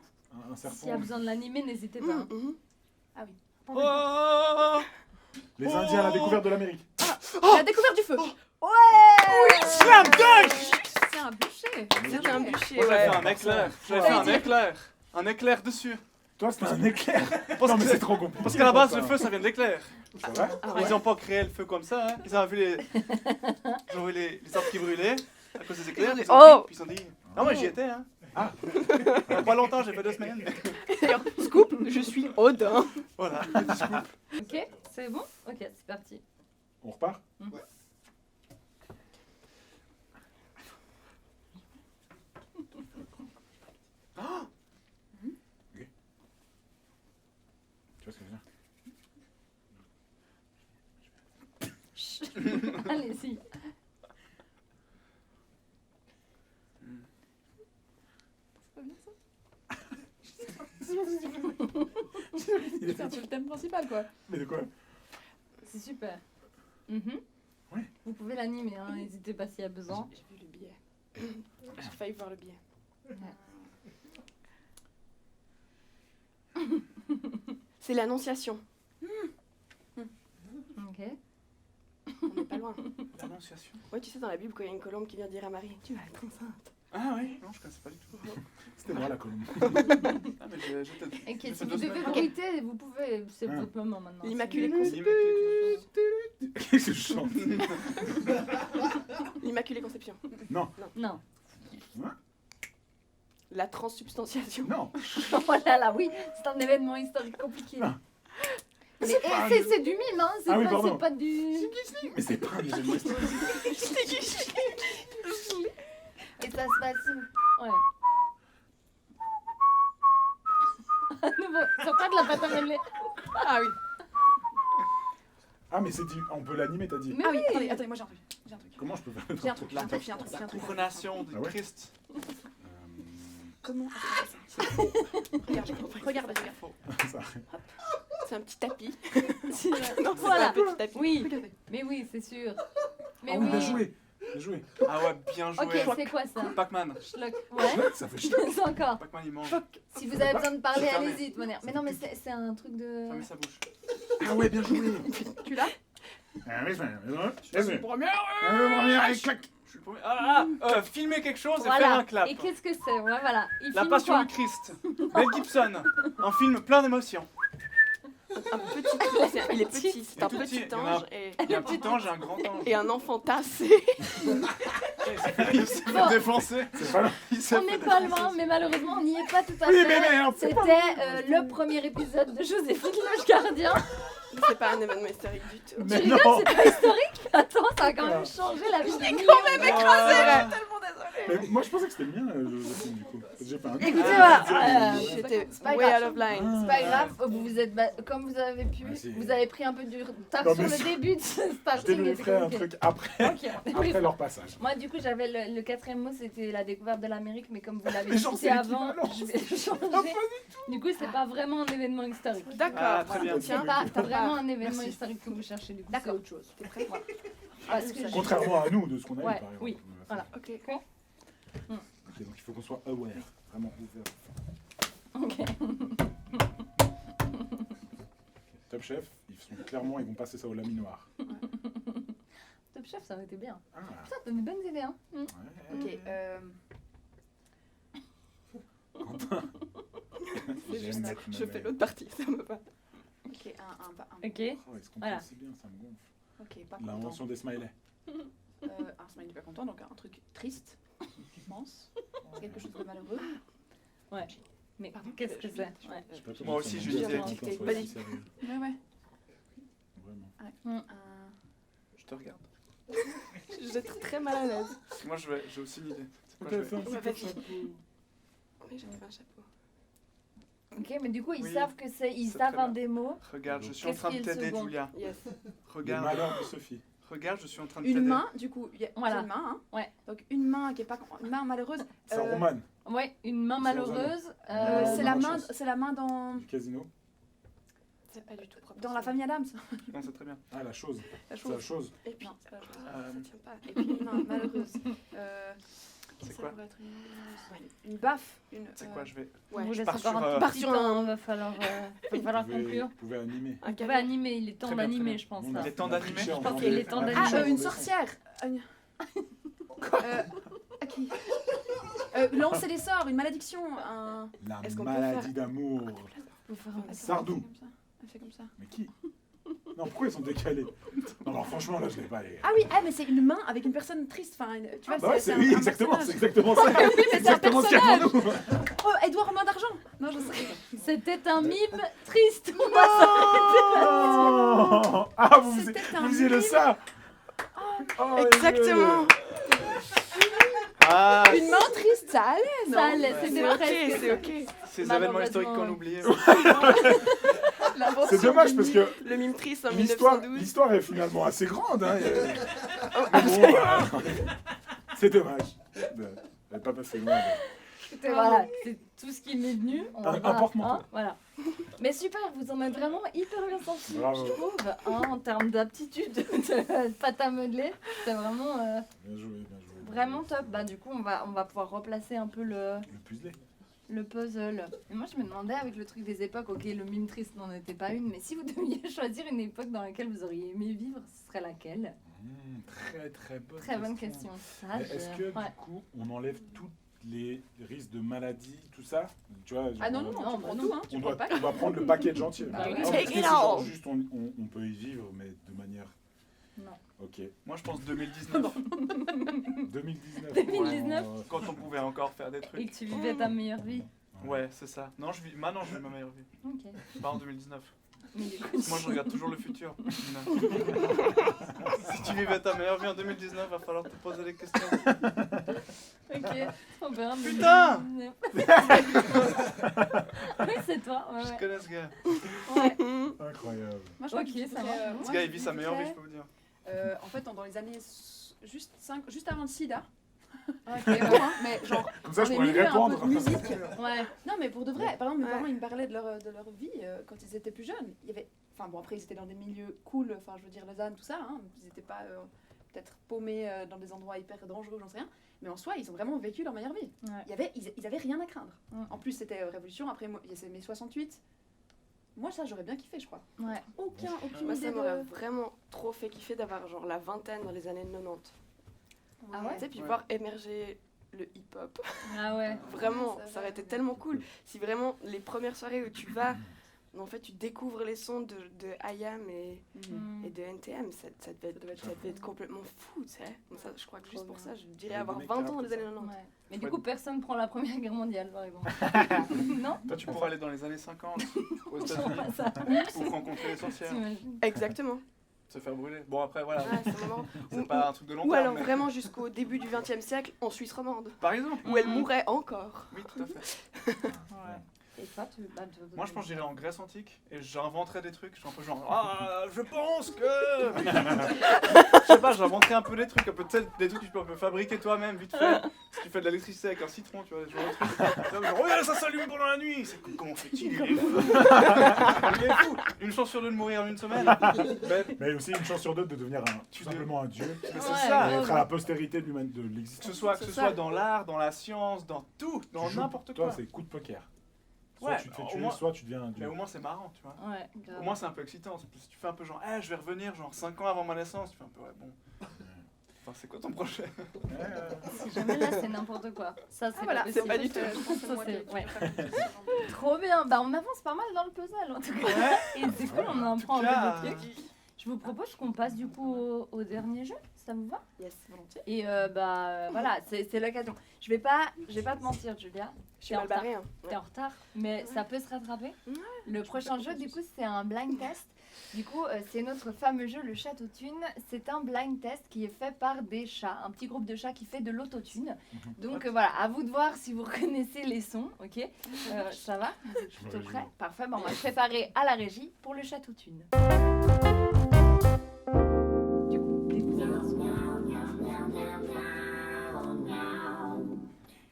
S3: Un serpent.
S1: S'il y a besoin de l'animer, n'hésitez pas. hein.
S4: Oh,
S3: Les Indiens, la découverte de l'Amérique.
S5: La découverte du feu.
S4: slam dunk!
S5: C'est un bûcher.
S2: C'est un bûcher,
S4: Moi j'avais
S2: ouais.
S4: fait un éclair. J'avais fait un éclair. Un éclair dessus.
S3: Toi, c'était un éclair.
S4: Parce
S3: Non, mais
S4: que-
S3: c'est trop compliqué.
S4: Parce qu'à la base,
S3: pour
S4: le
S3: ça.
S4: feu ça vient de l'éclair.
S3: C'est vrai
S2: Ah
S4: Ils
S2: ouais.
S4: n'ont pas créé le feu comme ça. Hein. Ils ont vu ils ont vu les arbres qui brûlaient à cause des éclairs. Ils ont
S2: Oh.
S4: pris, puis ils ont dit ah, moi j'y étais. Hein.
S3: Ah.
S4: Pas longtemps, j'ai fait 2 semaines.
S2: D'ailleurs, scoop, je suis Odin.
S4: Voilà, petit scoop.
S1: Ok, c'est bon? Ok, c'est parti.
S3: On repart
S1: Ouais.
S3: Tu vois ce que je veux dire
S1: Allez-y.
S5: C'est un peu le thème principal, quoi.
S3: Mais de quoi?
S1: C'est super. Mhm.
S3: Ouais.
S1: Vous pouvez l'animer, hein, n'hésitez pas s'il y a besoin.
S2: J'ai vu le billet. J'ai failli voir le billet. C'est l'Annonciation.
S1: Ok.
S2: On n'est pas loin.
S4: L'Annonciation.
S2: Ouais, tu sais, dans la Bible, quand il y a une colombe qui vient dire à Marie, tu vas être enceinte.
S4: Ah oui, non, je connaissais pas du tout.
S3: C'était moi la colombe.
S4: Ah, mais j'ai peut-être.
S1: Ok,
S4: j'ai
S1: si
S4: fait
S1: vous
S4: 2
S1: devez
S4: semaines.
S1: bruiter, vous pouvez. C'est
S3: Ah.
S1: votre moment maintenant.
S2: L'Immaculée
S1: Si vous-
S3: Qu'est-ce que je chante?
S2: L'Immaculée Conception.
S1: Non.
S2: La transsubstantiation.
S3: Non.
S1: Oh là là, oui, c'est un événement historique compliqué.
S3: Non.
S1: Mais
S3: C'est pas
S1: c'est du mime, hein, c'est
S3: Ah oui,
S1: pas,
S3: pardon.
S1: c'est pas du.
S3: Mais c'est pas un événement historique.
S1: Et ça se passe où? Ouais. À nouveau, c'est pas de la pâte à modeler.
S2: Ah oui.
S3: Ah, mais c'est dit. On peut l'animer, t'as dit.
S1: Mais
S5: Ah oui,
S1: oui.
S5: attendez, moi j'ai un truc.
S3: Comment je peux faire le
S5: J'ai un truc, j'ai un truc, j'ai un truc, j'ai un truc.
S4: Couronnation du
S3: Ah ouais
S4: Christ.
S5: Comment
S2: C'est Regarde, regarde, regarde.
S3: Ça.
S2: C'est un petit tapis.
S1: Non,
S2: C'est
S1: voilà.
S2: un petit tapis.
S1: Oui,
S5: Regardez.
S1: mais oui, c'est sûr. Mais
S3: Ah oui,
S1: oui.
S3: bien joué. Bien joué.
S4: Ah ouais, bien joué.
S1: Ok, c'est quoi ça?
S4: Pac-Man.
S1: Schlock. Ouais.
S3: Ça fait chier.
S1: C'est encore.
S4: Pac-Man, il mange.
S1: Si vous avez besoin de parler,
S4: C'est fermé.
S1: allez-y, de manière. Mais non, mais c'est un truc de.
S4: Fermez sa bouche.
S3: Ah ouais, bien joué.
S5: Tu l'as?
S3: Ah oui,
S4: Je suis le premier.
S3: allez, clac.
S4: Je suis le premier. Filmer quelque chose et faire
S1: Voilà.
S4: un clap.
S1: Et qu'est-ce que c'est? Ouais, voilà. Il
S4: La
S1: filme
S4: Passion
S1: quoi?
S4: du Christ. Mel Gibson. Un film plein d'émotions.
S2: Un petit, il est petit, c'est un
S4: Il est tout petit,
S2: petit
S4: il y en a
S2: ange
S4: Il y a un petit ange et un grand ange.
S2: et un enfant tassé.
S4: Il s'est
S1: Bon.
S4: fait défoncer.
S3: C'est pas là.
S4: Il s'est
S1: On
S4: fait
S1: n'est pas
S4: défoncer.
S1: loin, mais malheureusement, on n'y est pas tout à
S3: Oui,
S1: fait.
S3: mais merde.
S1: C'était le premier épisode de Joséphine Loge Gardien.
S2: C'est pas un événement historique du tout.
S3: Mais
S1: Tu
S3: non.
S1: rigoles, c'est pas historique? Attends, ça a quand même changé la vie de millions.
S4: Ah.
S3: Mais moi, je pensais que c'était le mien, le film, du coup. J'ai pas un.
S1: Écoutez, voilà.
S2: J'étais
S1: c'est pas
S2: way
S1: grave.
S2: out of line.
S1: C'est pas grave, vous vous êtes comme vous avez pu,
S3: Ah, si.
S1: vous avez pris un peu du retard
S3: Non,
S1: sur
S3: mais
S1: le
S3: c'est-
S1: début de ce
S3: Je
S1: starting. et c'est
S3: débrieferai un
S1: compliqué.
S3: truc après,
S1: Ok, on
S3: après
S1: débriefera.
S3: leur passage.
S1: Moi, du coup, j'avais le quatrième mot, c'était la découverte de l'Amérique, mais comme vous l'avez
S3: Mais genre,
S1: cité
S3: c'est
S1: avant,
S3: l'équivalent.
S1: je vais le changer. Du coup, c'est pas vraiment un événement historique.
S2: D'accord.
S4: Ah, très bien.
S1: C'est pas vraiment un événement
S4: Merci.
S1: historique que vous cherchez, du coup,
S5: D'accord.
S1: c'est autre chose. T'es prêt? Voilà. Parce que
S3: Contrairement à nous, de ce qu'on a eu,
S1: Ouais,
S3: par exemple.
S1: oui, voilà.
S2: Ok.
S3: Ok, donc il faut qu'on soit aware, vraiment ouvert.
S1: Ok.
S3: Top Chef, ils vont passer ça au laminoir.
S1: Top Chef, ça aurait été bien.
S3: Ah,
S1: Putain, t'as des bonnes idées, hein.
S3: ouais.
S5: Ok,
S3: J'aime mettre ma
S2: Je fais
S3: main.
S2: l'autre partie, ça me va.
S5: ok,
S1: Ok.
S3: Oh, ils se comprennent
S1: Voilà.
S3: si bien, ça me gonfle.
S5: ok, pas content.
S3: L'invention des smileys.
S5: Un smiley pas content, donc un truc triste, je pense. Quelque chose de malheureux.
S1: Ouais. Mais
S5: Pardon,
S1: qu'est-ce que
S5: je-
S1: c'est? Ouais.
S3: Je sais pas, toi,
S4: Moi
S3: ça
S4: aussi,
S3: me
S4: je
S3: gonfle
S4: disais
S3: en même temps,
S2: tic-tac,
S3: sois
S2: vas-y.
S3: aussi sérieux.
S5: Ouais, ouais.
S3: Vraiment.
S4: Je te regarde.
S2: Je vais être très mal à l'aise.
S4: Parce que moi, j'ai aussi une idée. C'est quoi,
S3: Ok,
S4: je vais-
S3: fais un
S2: Ouais,
S3: super
S2: vas-y.
S3: chapeau.
S2: Oui, j'en ai fait un chapeau.
S1: Ok, mais du coup, ils
S4: Oui,
S1: savent que ils
S4: c'est
S1: savent
S4: très
S1: un
S4: bien.
S1: démo.
S4: Regarde, je suis en
S1: Qu'est-ce
S4: train de
S1: qui est le
S4: t'aider,
S1: second
S4: Julia.
S2: Yes.
S3: Le
S4: Regarde,
S3: malheur de Sophie.
S4: regarde, je suis en train de
S5: Une
S4: t'aider.
S5: main, du coup, il y a
S1: Voilà.
S5: une main, hein.
S1: Ouais.
S5: Donc une main qui est pas une main malheureuse.
S3: C'est un roman
S1: Ouais, une main malheureuse.
S3: Euh,
S5: C'est la
S3: bonne
S5: main,
S3: chance.
S5: c'est la main dans
S3: du casino.
S2: C'est pas du tout propre.
S5: dans la famille Adams.
S4: Non, c'est très bien.
S3: Ah, la chose.
S5: La
S3: C'est la
S5: chose.
S3: chose.
S2: Et puis,
S5: Non, c'est pas la chose.
S2: ça tient pas.
S5: Et puis une main malheureuse.
S4: C'est
S5: Ça
S4: quoi
S5: pourrait être une main malheureuse. Une baffe. Une.
S4: C'est quoi, je vais...
S1: On
S2: Ouais,
S1: vous
S2: je
S1: laisse
S4: pars
S1: encore
S4: sur,
S1: un
S2: pars
S1: petit
S2: sur
S1: temps,
S2: un-
S1: va falloir conclure.
S3: Vous pouvez animer.
S2: un
S1: On
S2: café.
S1: va animer, il est temps
S4: Très bien, très
S1: d'animer,
S4: bien.
S1: je pense.
S3: On
S1: là.
S3: a-
S4: Il est temps
S3: on a
S4: d'animer.
S3: triché en
S1: Je pense
S3: faisant
S1: qu'il
S3: des-
S1: est temps
S3: on a
S1: d'animer.
S3: triché en
S5: Ah, une
S3: faisant des
S5: sorcière. À qui Lancer des sorts, une malédiction. Un.
S3: La
S2: Est-ce qu'on peut
S3: maladie
S2: faire-
S3: d'amour.
S1: Faut faire un-
S5: Elle fait
S3: Sardou.
S5: comme ça. Elle fait comme ça.
S3: Mais qui? Non, pourquoi ils sont décalés? Non, non, franchement, là, je l'ai pas, les gars.
S5: Ah oui, mais c'est une main avec une personne triste. Enfin, tu vois,
S3: Bah ouais,
S5: c'est
S3: oui,
S5: un
S3: exactement, c'est
S5: personnage.
S3: exactement ça.
S5: Oui, mais c'est un
S3: exactement ce qu'il y a pour nous.
S5: Oh, Edouard Romain d'argent. Non, je sais.
S1: C'était un mime triste.
S3: Oh ah, vous
S5: C'était un
S3: faisiez le
S5: mime.
S3: ça. Oh,
S2: Exactement.
S4: Ah,
S5: Une main triste, ça allait, non
S1: Ça allait,
S4: Ouais.
S1: c'était
S2: C'est ok,
S1: presque.
S2: c'est ok.
S4: ces
S1: Malheureusement.
S4: événements historiques qu'on oubliait.
S3: C'est dommage parce que
S2: Le mime triste en
S3: l'histoire
S2: 1912.
S3: est finalement assez grande. Hein.
S2: Oh,
S3: Mais bon, c'est dommage. Elle n'est pas passé loin
S1: Écoutez, voilà, c'est tout ce qui m'est venu. On
S3: Un
S1: va,
S3: porte-manteau.
S1: voilà. Mais super, vous en êtes vraiment hyper bien sortis,
S3: Bravo.
S1: je trouve. En termes d'aptitude de pâte à modeler, c'est vraiment,
S3: Bien joué, bien joué.
S1: vraiment top. Bah, du coup, on va pouvoir replacer un peu
S3: Le puzzle.
S1: le puzzle. Et moi, je me demandais, avec le truc des époques, ok, le mime triste n'en était pas une, mais si vous deviez choisir une époque dans laquelle vous auriez aimé vivre, ce serait laquelle?
S3: Très très bonne
S1: Très bonne question. Ça,
S3: Mais est-ce que
S1: ouais.
S3: du coup on enlève tous les risques de maladie, tout ça? Tu vois,
S5: Ah non,
S3: genre,
S5: non,
S1: non,
S5: tu
S1: bah
S5: prends
S1: non.
S5: tout, hein, tu
S3: on,
S5: prends
S3: doit,
S5: le pack.
S3: on va prendre le package entier.
S1: Bah oui.
S3: Ah,
S2: Take
S3: est-ce que
S2: it
S3: c'est genre
S2: all.
S3: juste on peut y vivre mais de manière.
S1: Non.
S3: Ok.
S4: Moi, je pense 2019.
S3: 2019.
S1: 2019.
S3: Oh,
S4: Quand on pouvait encore faire des
S1: Et
S4: trucs.
S1: que tu vivais ta meilleure vie.
S4: Ouais, c'est ça. Non, maintenant, je vis ma meilleure vie.
S1: Ok.
S4: Pas en 2019.
S1: Mais du coup,
S4: Moi, je regarde toujours le futur. Si tu vivais ta meilleure vie en 2019, va falloir te poser des questions.
S1: ok. Trop bien.
S4: Putain
S1: Oui, c'est toi. Ouais,
S4: Je
S1: ouais.
S4: connais ce gars.
S1: Ouais.
S3: Incroyable.
S5: Moi, je crois
S1: Ok,
S5: que je
S1: ça
S5: dirais,
S1: va.
S5: moi,
S4: Ce gars,
S5: je
S4: il vit sa
S5: dirais,
S4: meilleure vie, je peux vous dire.
S5: En fait, dans les années juste avant le sida.
S1: Ok,
S5: Vraiment,
S1: ouais.
S5: hein, mais genre,
S3: Comme ça,
S5: dans
S3: je
S5: les
S3: pourrais
S5: milieux un
S3: répondre.
S5: peu de musique.
S1: Ouais.
S5: Non, mais pour de vrai, par exemple, mes
S2: Ouais.
S5: parents, ils me parlaient de leur vie quand ils étaient plus jeunes. Il y avait, enfin bon, après, ils étaient dans des milieux cool, enfin, je veux dire, Lausanne, tout ça. Hein, ils n'étaient pas peut-être paumés dans des endroits hyper dangereux, j'en sais rien. Mais en soi, ils ont vraiment vécu leur meilleure vie.
S1: Ouais.
S5: Ils avaient rien à craindre.
S1: Mm.
S5: En plus, c'était Révolution. Après, moi, c'est mai 68. Moi, ça, j'aurais bien kiffé, je crois.
S1: Ouais.
S5: Aucune
S2: Moi,
S5: idée
S2: ça m'aurait
S5: de...
S2: vraiment trop fait kiffer d'avoir genre la vingtaine dans les années 90.
S5: Ah ouais
S2: Tu sais, puis
S4: Ouais.
S2: voir émerger le hip-hop.
S1: Ah ouais.
S2: Vraiment,
S5: ça
S2: ça
S5: va,
S2: aurait été
S5: ouais.
S2: tellement cool. Si vraiment les premières soirées où tu vas, en fait, tu découvres les sons de IAM et de NTM, ça devait être complètement fou, tu sais. Donc ça, je crois que juste
S1: Trop
S2: pour
S1: bien.
S2: ça, je dirais
S3: Ouais,
S2: avoir
S3: donner
S2: 20 ans
S3: carte,
S2: dans les
S3: ça.
S2: années 90.
S1: Ouais. Mais du coup, personne prend la Première Guerre mondiale, par exemple. non?
S4: Toi, tu pourrais aller dans les années 50 aux
S1: Pas
S4: États-Unis
S1: ça.
S4: pour rencontrer les sorcières,
S1: T'imagines?
S2: Exactement.
S4: se faire brûler. Bon, après, voilà,
S2: Ouais, c'est marrant.
S4: c'est pas un truc de long
S2: Ou
S4: terme.
S2: alors
S4: mais-
S2: vraiment jusqu'au début du XXe siècle en Suisse romande,
S4: Par exemple.
S2: où elle mourrait encore.
S4: Oui, tout à fait.
S1: Ouais. Et toi,
S4: Moi, je pense que j'irais en Grèce antique et j'inventerais des trucs. Je suis un peu genre, ah, je pense que. Je sais pas, j'inventerais un peu des trucs, un peu peut-être des trucs que tu peux fabriquer toi-même, vite fait. Si tu fais de l'électricité avec un citron, tu vois, ce genre de trucs. Genre, regarde, ça s'allume pendant la nuit. Comment fait-il? Il est fou. Il est fou. Une chance sur deux de mourir en une semaine.
S3: Mais aussi une chance sur deux de devenir tout simplement un dieu.
S4: Mais
S1: Ouais.
S4: c'est ça.
S3: Et être à la postérité de
S4: Que
S3: l'existence.
S4: ce soit,
S2: C'est ça.
S4: dans l'art, dans la science, dans tout, dans
S3: Tu joues,
S4: n'importe
S3: Toi,
S4: quoi.
S3: c'est coup de poker. Soit
S4: Ouais,
S3: tu te fais
S4: au
S3: tuer,
S4: moins-
S3: soit tu deviens un
S4: Mais
S3: dieu.
S4: au moins, c'est marrant, tu vois.
S1: Ouais, grave.
S4: Au moins, c'est un peu excitant. Si tu fais un peu genre, je vais revenir genre 5 ans avant ma naissance, tu fais un peu, ouais, bon. Enfin, c'est quoi ton projet?
S1: Si jamais là, c'est n'importe quoi. Ça, c'est
S5: Ah voilà,
S1: pas
S2: c'est
S1: possible.
S2: pas du tout.
S5: Je pense que
S1: Ça,
S5: moi
S1: c'est-
S5: qui
S1: ouais.
S5: préfère ce genre de-
S1: Trop bien. Bah, on avance pas mal dans le puzzle, en tout cas. Et c'est cool, on en prend un
S4: cas,
S1: peu de trucs. Je vous propose qu'on passe du coup au dernier jeu. Ça vous va?
S2: Yes.
S5: Volontiers.
S1: Et voilà, c'est l'occasion. Je vais pas te mentir, Julia.
S2: Je suis
S1: T'es en
S2: mal barrée. Hein.
S1: T'es en retard, mais ça peut se rattraper.
S2: Ouais,
S1: Le prochain jeu, du coup, c'est un blind test. Du coup, c'est notre fameux jeu, le Château-Thune. C'est un blind test qui est fait par des chats, un petit groupe de chats qui fait de l'autotune. Donc voilà, à vous de voir si vous reconnaissez les sons, ok? Ça va? Vous êtes plutôt
S3: réjouis.
S1: prêts? Parfait, ben, on va se préparer à la régie pour le Château-Thune. Du coup, découvrez le son.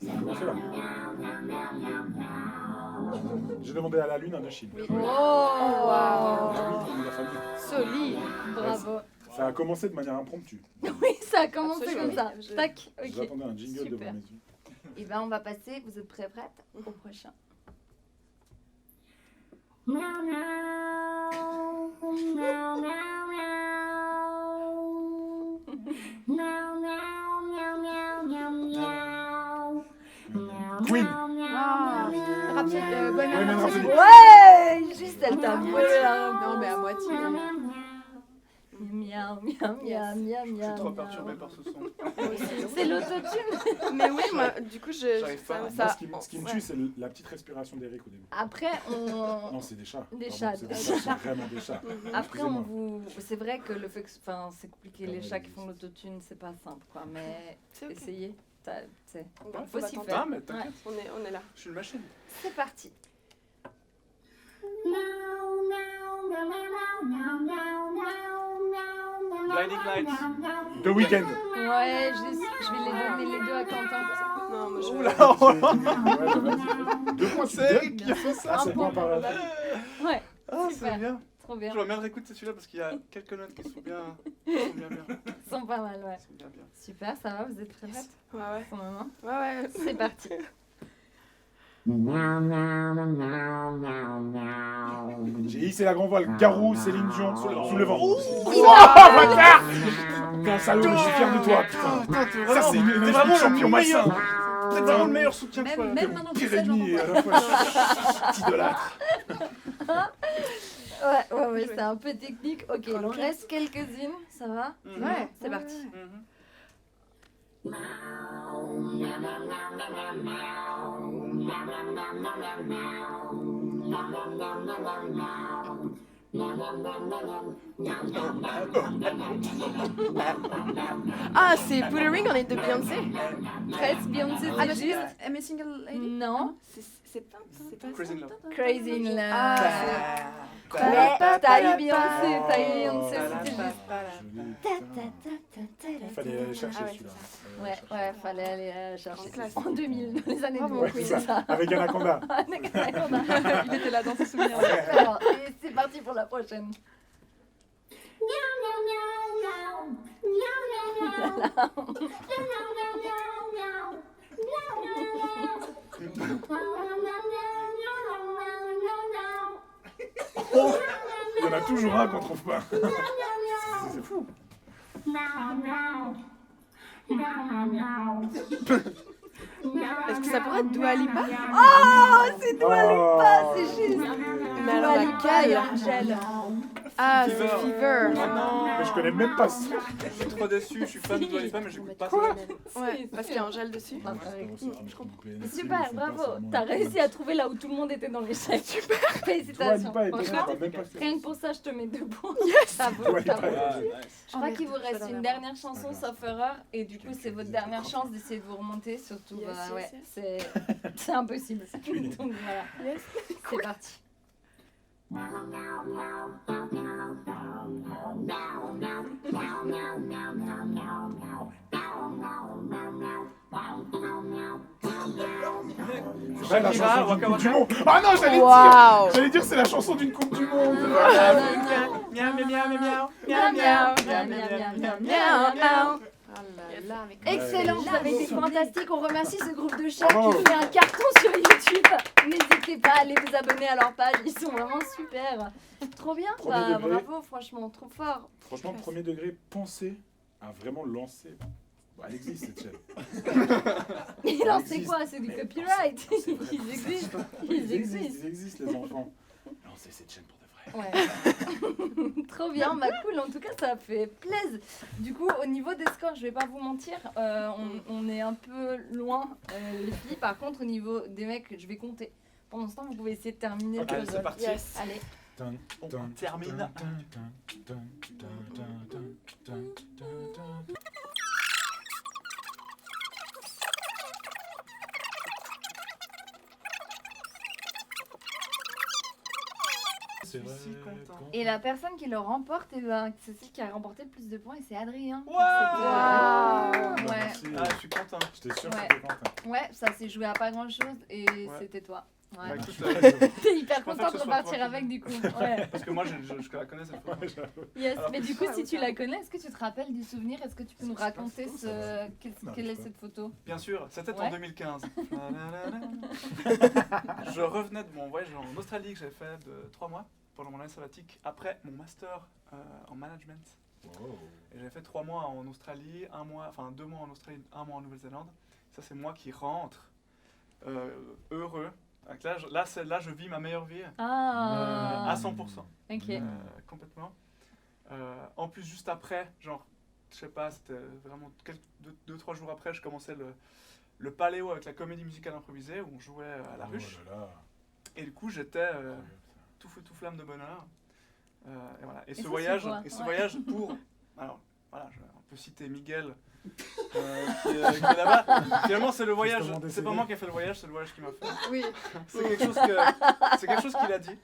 S3: Ça a commencé là. J'ai demandé à la lune un Chine.
S1: Oh, wow.
S3: Ah oui, la famille.
S2: Solide.
S1: Bravo.
S3: Ça a commencé de manière impromptue.
S1: Oui, ça a commencé
S5: Absolument.
S1: comme ça.
S5: Je-
S1: Tac, ok.
S3: J'attendais un jingle
S1: Super.
S3: devant mes yeux.
S1: Et ben on va passer, vous êtes prêts, prêtes au prochain.
S3: Queen.
S5: Ah,
S3: Bohemian Rhapsody.
S1: Ouais, juste elle t'a volé la
S5: Non, mais à moitié.
S1: Miaou, miaou, miaou, miaou,
S4: Je suis
S1: miaou,
S4: trop
S1: miaou.
S4: perturbé par ce son.
S1: C'est l'autotune.
S2: Mais oui, moi, du coup,
S4: J'arrive pas.
S3: Moi, ce qui me tue, c'est la petite respiration d'Eric au début.
S1: Après,
S3: Non, c'est des chats.
S1: Des
S3: Pardon,
S1: chats,
S3: c'est
S1: des
S3: c'est
S1: chats.
S3: vraiment des chats.
S1: Après, on
S3: Excusez-moi.
S1: vous. C'est vrai que le fait que. Enfin, c'est compliqué, les
S3: Ouais,
S1: chats qui
S3: oui.
S1: font l'autotune, c'est pas simple, quoi. Mais
S2: C'est ok.
S1: essayez. C'est
S2: On
S1: faut
S2: va
S1: s'y
S2: tenter.
S1: faire.
S4: Ah, mais t'inquiète,
S2: On est là.
S4: je suis une machine.
S1: C'est parti.
S4: Blinding Lights.
S3: The Weeknd.
S1: Ouais, Je vais les donner les deux à Quentin.
S2: Non, moi je.
S4: Oula,
S3: Deux points, tu
S4: c'est
S3: donnes.
S4: Eric qui a fait ça.
S3: Ah, c'est
S1: point
S3: pas pareil.
S1: Ouais,
S4: Ah,
S1: super.
S4: c'est bien.
S1: trop bien.
S4: Je dois bien réécouter celui-là parce qu'il y a quelques notes qui sont bien. Bien.
S1: Ils sont pas mal, ouais.
S4: C'est bien.
S1: Super, ça va, vous êtes prêts
S2: Ouais, ouais.
S1: pour le moment?
S2: Ouais.
S1: C'est parti.
S3: J'ai hissé la grand voile. Garou, Céline Dion, sous le vent.
S1: Bâtard.
S3: Putain, salaud, mais je suis fier de toi, putain.
S4: Putain, t'es
S3: Ça, c'est une
S4: t'es vraiment
S3: champion
S4: le meilleur.
S3: malsain.
S4: T'es vraiment le meilleur soutien que je
S5: Même maintenant que
S3: Pire
S5: c'est
S3: ennemi et à la fois t'idolâtre.
S1: Ouais, c'est un peu technique. Ok, il en reste quelques-unes, ça va?
S5: Ouais,
S1: C'est parti.
S2: Ah, c'est Put a Ring on It de Beyoncé.
S1: Presque Beyoncé,
S5: Ah,
S1: c'est juste.
S5: I'm a single lady.
S1: Non,
S2: C'est pas
S4: Crazy in Love.
S1: Crazy in Love.
S2: Ah,
S1: Mais t'as eu Beyoncé, c'était juste.
S3: Fallait aller chercher
S2: Ah ouais,
S3: celui-là.
S1: Ouais, fallait aller chercher.
S2: En classe.
S1: En 2000, dans les années
S2: Bravo.
S1: 2000,
S3: Ouais,
S1: oui,
S3: c'est
S1: c'est ça.
S3: Avec Anaconda.
S5: Il était là dans ses souvenirs.
S1: Alors, et c'est parti pour la prochaine.
S3: Il y en a toujours un qu'on trouve pas. C'est fou.
S2: Est-ce que ça pourrait être Dua Lipa?
S1: Oh, c'est Dua
S3: Oh.
S1: Lipa, c'est juste.
S2: Mais alors
S1: Dua Lipa et
S2: laquelle?
S1: Angel.
S2: Ah,
S4: Fever.
S2: c'est Fever.
S4: Oh non.
S3: Mais je connais même pas ça.
S4: Je suis trop déçu, je suis fan de Dua Lipa, mais j'écoute pas ça.
S2: Ouais, parce qu'il y a Angèle dessus.
S1: Super, bravo. T'as réussi à trouver là où tout le monde était dans l'échec. Super. Félicitations. Franchement, rien que pour ça, je te mets 2 points. Bravo,
S3: Dua Lipa.
S1: bravo.
S4: Ah, nice.
S1: Je crois qu'il vous reste une dernière chanson, sauf erreur, et du coup, c'est votre dernière chance d'essayer de vous remonter. Surtout,
S2: Yes,
S1: bah,
S2: yes,
S1: ouais, c'est impossible. Donc voilà,
S2: Yes.
S1: c'est parti.
S3: C'est pas la
S4: Shakira,
S3: chanson d'une
S4: Waka
S3: Coupe du
S4: Waka.
S3: Monde. Ah non, j'allais dire.
S2: Waouh.
S3: J'allais dire c'est la chanson d'une Coupe du Monde.
S4: Miaou, miaou, miaou, miaou, miaou, miaou, miaou,
S2: Miaou, miaou. Ah là là, mais
S1: Excellent, vous avez été fantastique. On remercie ce groupe de chefs
S3: Bravo.
S1: qui fait un carton sur YouTube. N'hésitez pas à aller vous abonner à leur page, ils sont vraiment super. Trop bien,
S3: Premier
S1: bah,
S3: degré.
S1: bravo, franchement, trop fort.
S3: Franchement, premier degré, pensez à vraiment lancer. Bon, elle existe cette chaîne.
S1: Et alors, c'est
S3: existe.
S1: quoi? C'est du
S3: Mais
S1: copyright.
S3: c'est vrai.
S1: Ils existent.
S3: Ils existent les enfants. Lancez cette chaîne pour de vrai.
S1: Ouais. Trop bien, bah cool, en tout cas ça fait plaisir. Du coup, au niveau des scores, je vais pas vous mentir, on est un peu loin, les filles. Par contre, au niveau des mecs, je vais compter. Pendant ce temps, vous pouvez essayer de terminer
S4: Ok,
S1: le
S4: c'est
S1: puzzle.
S4: parti.
S2: Yes.
S1: Allez.
S4: On termine.
S3: C'est vrai.
S4: Si content.
S1: Et la personne qui le remporte, eh ben, c'est celle qui a remporté le plus de points et c'est Adrien.
S4: Waouh.
S1: C'était, ouais.
S3: Merci.
S4: Ah, je suis content.
S3: J'étais sûr que
S1: Ouais.
S3: c'était Quentin.
S1: Ouais, ça s'est joué à pas grand chose et c'était toi.
S4: Bah,
S1: Ouais.
S4: écoute,
S1: T'es hyper
S4: je préfère
S1: content
S4: que
S1: de
S4: ce soit
S1: repartir
S4: toi.
S1: avec du coup. Ouais.
S4: parce que moi, je la connais cette fois.
S1: Yes,
S4: Alors,
S1: mais du coup, si tu la connais, est-ce que tu te rappelles du souvenir? Est-ce que tu peux nous raconter quelle est cette photo?
S4: Bien sûr, c'était
S1: Ouais.
S4: en 2015. Je revenais de mon voyage en Australie que j'avais fait de 3 mois pendant mon année sabbatique après mon master en management.
S3: Wow.
S4: Et j'avais fait 3 mois en Australie, 2 mois en Australie, 1 mois en Nouvelle-Zélande. Ça, c'est moi qui rentre heureux. Donc là, je vis ma meilleure vie
S1: Ah,
S4: à 100%.
S1: ok.
S4: Complètement. En plus, juste après, genre, je sais pas, c'était vraiment 2-3 jours après, je commençais le paléo avec la comédie musicale improvisée où on jouait à la ruche.
S3: Oh là là.
S4: Et du coup, j'étais tout feu tout flamme de bonheur. Et voilà. Et
S1: ça
S4: ce
S1: se
S4: voyage,
S1: voit,
S4: ce
S1: ouais.
S4: voyage pour. Alors, voilà, on peut citer Miguel. Qui est là-bas. Finalement, c'est le voyage.
S3: Justement
S4: C'est
S3: décédé.
S4: pas moi qui ai fait le voyage, c'est le voyage qui m'a fait.
S2: Oui.
S4: C'est quelque chose qu'il a dit.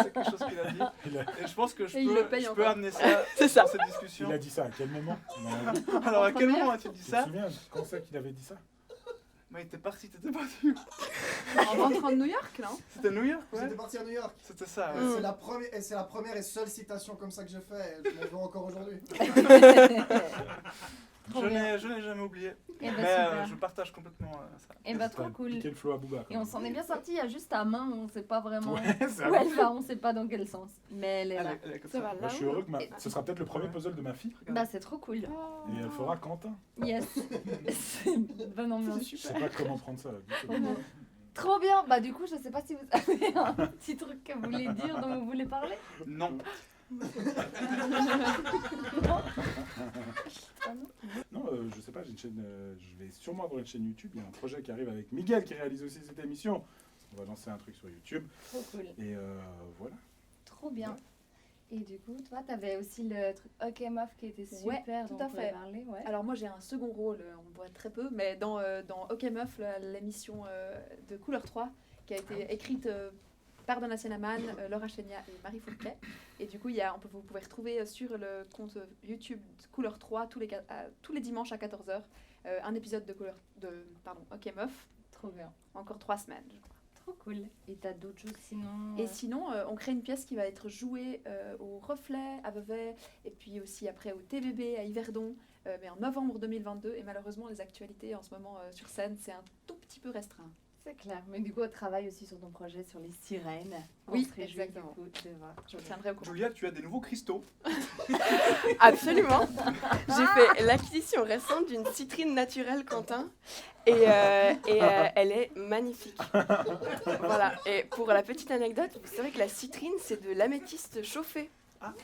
S4: C'est quelque chose qu'il a dit.
S3: Il a,
S4: Et je pense que je
S5: Et il le
S4: peux,
S5: paye
S4: je
S5: encore.
S4: peux amener ça
S2: C'est ça.
S4: dans cette discussion.
S3: il a dit ça à quel moment? dans la vie
S4: Alors, à quel
S5: première.
S4: moment as-tu dit
S3: Tu te
S4: ça?
S3: souviens quand c'est qu'il avait dit ça?
S4: Mais il était parti, t'étais parti.
S5: En rentrant de New York, non?
S4: C'était New York,
S6: Vous
S4: ouais.
S6: êtes parti à New York.
S4: C'était ça, ouais.
S2: Mm.
S6: C'est la première et seule citation comme ça que je fais. Je m'en veux encore aujourd'hui.
S1: Trop
S4: Je
S1: bien.
S4: n'ai jamais oublié.
S1: Et bah
S4: Mais
S1: super.
S4: je partage complètement ça.
S1: Et bah
S3: T'as
S1: trop cool.
S3: piqué le flow à Booba.
S1: Et on s'en est bien sorti, il y a juste ta main, on sait pas vraiment
S3: Ouais, c'est
S1: où elle va, on sait pas dans quel sens. Mais elle est là.
S4: Elle est comme
S2: Ça va
S3: Moi,
S2: là.
S3: je suis heureux que
S1: Et-
S3: ce sera peut-être le premier puzzle de ma fille.
S1: Bah c'est trop cool.
S3: Et elle fera Quentin.
S1: Yes. C'est une bonne ambiance.
S3: Je sais pas comment prendre ça. du tout.
S1: Trop bien. Bah du coup, je sais pas si vous avez un petit truc que vous voulez dire, dont vous voulez parler.
S4: Non.
S3: Non, je sais pas, j'ai une chaîne, je vais sûrement avoir une chaîne YouTube. Il y a un projet qui arrive avec Miguel qui réalise aussi cette émission. On va lancer un truc sur YouTube.
S1: Trop cool.
S3: Et voilà.
S1: Trop bien. Et du coup, toi, t'avais aussi le truc OK Meuf qui était
S5: Ouais,
S1: super,
S5: tout
S1: dont
S5: à
S1: on pouvait
S5: fait.
S1: parler, ouais.
S5: Alors moi j'ai un second rôle, on voit très peu, mais dans OK Meuf, l'émission de Couleur 3, qui a été écrite par Donatien Amann, Laura Chenia et Marie Fouquet. Et du coup, vous pouvez retrouver sur le compte YouTube de Couleur 3 tous les dimanches à 14h un épisode de OK Meuf,
S1: Trop bien.
S5: encore 3 semaines. Je crois.
S1: Trop cool. Et t'as d'autres choses sinon
S5: Et sinon, on crée une pièce qui va être jouée au Reflet, à Vevey, et puis aussi après au TBB à Yverdon, mais en novembre 2022. Et malheureusement, les actualités en ce moment sur scène, c'est un tout petit peu restreint.
S1: C'est clair. Mais du coup, on travaille aussi sur ton projet sur les sirènes.
S5: Oui,
S1: On se réjouit,
S5: exactement.
S1: du coup, de voir.
S5: Je vous tiendrai au courant.
S4: Julia, tu as des nouveaux cristaux.
S2: Absolument. J'ai fait l'acquisition récente d'une citrine naturelle Quentin et elle est magnifique. Voilà. Et pour la petite anecdote, vous savez que la citrine c'est de l'améthyste chauffé.
S4: Ah.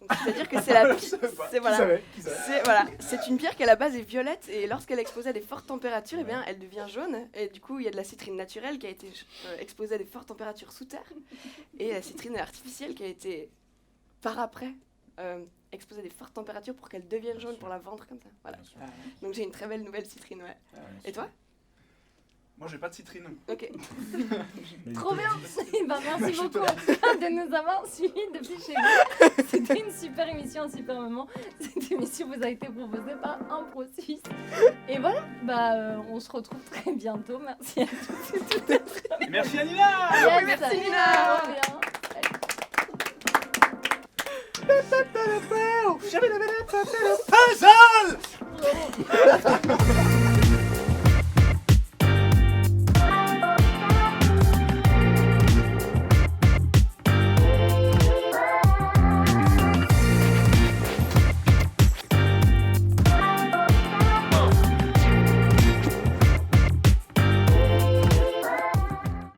S2: Donc, c'est-à-dire que c'est la
S4: Je savais pas.
S2: c'est voilà.
S4: Qui savait
S2: C'est une pierre qui à la base est violette et lorsqu'elle est exposée à des fortes températures, eh bien, elle devient jaune. Et du coup, il y a de la citrine naturelle qui a été exposée à des fortes températures sous terre et la citrine artificielle qui a été par après exposée à des fortes températures pour qu'elle devienne jaune pour la vendre comme ça. Voilà.
S3: Bien sûr.
S2: Donc j'ai une très belle nouvelle citrine, ouais. Et toi?
S4: Moi, j'ai pas de citrine.
S2: Ok.
S3: Mais
S1: Trop
S3: il te
S1: bien.
S3: dit-
S1: Eh ben, merci beaucoup en tout cas de nous avoir suivis depuis chez vous. C'était une super émission, un super moment. Cette émission vous a été proposée par Impro Suisse. Et voilà, on se retrouve très bientôt. Merci à tous.
S4: Merci Anina.
S1: Yes,
S2: merci,
S1: Nina.
S2: Nina.
S1: Trop bien.
S4: Puzzle.